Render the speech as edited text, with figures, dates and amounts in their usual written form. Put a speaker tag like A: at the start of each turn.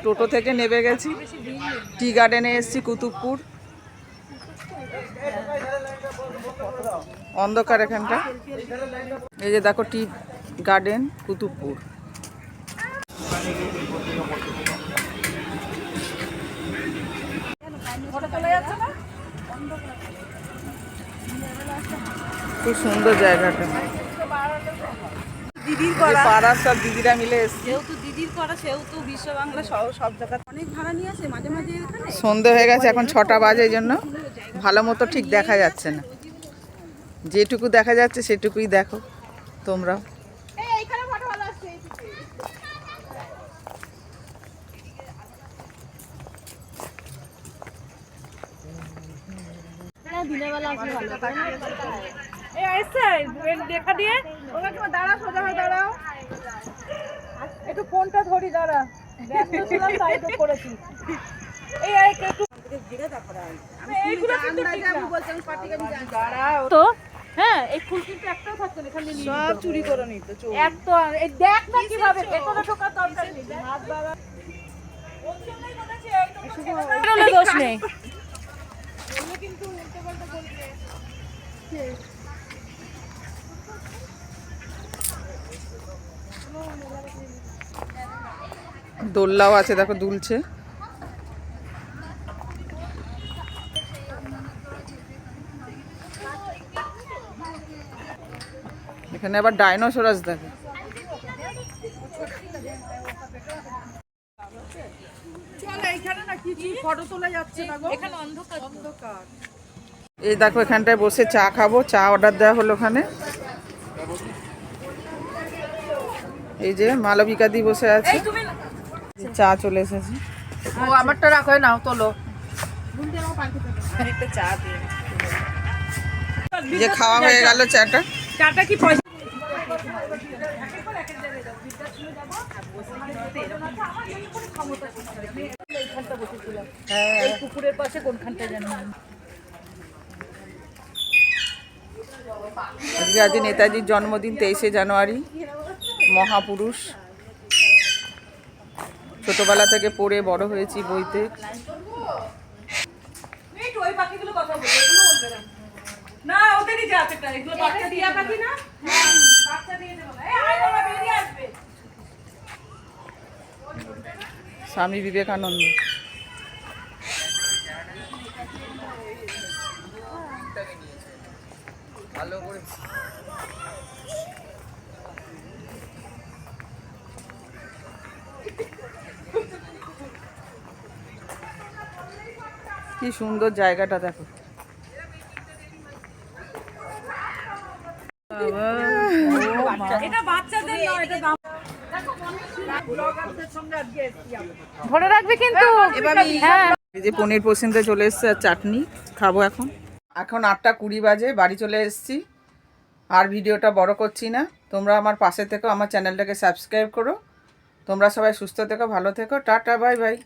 A: টোটো থেকে নেমে গেছি, টি গার্ডেনে এসেছি কুতুবপুর। অন্ধকার এখানটা। এই যে দেখো টি গার্ডেন কুতুবপুর। খুব সুন্দর জায়গাটা। দিদির করা পাড়ার সব দিদিরা মিলে এসছে, যেহেতু দিদির করা সেহেতু বিশ্ব বাংলা সব জায়গা অনেক ভাড়া নিয়ে আসে। মাঝে মাঝে সন্ধে হয়ে গেছে, এখন 6টা বাজে, এই জন্য ভালো মতো ঠিক দেখা যাচ্ছে না। যেটুকু দেখা যাচ্ছে সেটুকুই দেখো তোমরা। দেখা দিয়ে দাঁড়া, সোজা হয়ে দাঁড়াও, একটু ফোনটা ধরি, দাঁড়া, ব্যস্ত ছিলাম তাই তো করেছি। হ্যাঁ, এই ফুল কিন্তু একটাও থাকতো না, এখানে সব চুরি করে নিত। এত দেখ না কিভাবে ভেতরে ঢোকার দরকার নেই, হাত বাবা দোষ নেই। দোল্লাও আছে, দেখো দুলছে। এখানে আবার ডাইনোসরাস দেখো। এই দেখো এখানটায় বসে চা খাবো, চা অর্ডার দেওয়া হলো ওখানে। এই যে মালবিকা দি বসে আছে, চা চলে এসেছে। ও আমারটা রাখো, নাও তোলো। যে খাওয়া হয়ে গেল চাটা। চাটা কি পয়সা? এই পুকুরের পাশে কোনখানটা জানি। আজ নেতাজির জন্মদিন, 23শে জানুয়ারি। মহাপুরুষ, ছোটবেলা থেকে পড়ে বড় হয়েছি বইতে। স্বামী বিবেকানন্দ। ভালো করে কি সুন্দর জায়গাটা দেখো। ধরে রাখবে কিন্তু। এই যে পনির পসিনতে চলে এসছে, আর চাটনি খাবো এখন। এখন 8টা 20 বাজে, বাড়ি চলে এসেছি। আর ভিডিওটা বড় করছি না, তোমরা আমার পাশে থেকো, আমার চ্যানেলটাকে সাবস্ক্রাইব করো। তোমরা সবাই সুস্থ থেকো, ভালো থেকো, টাটা, বাই বাই।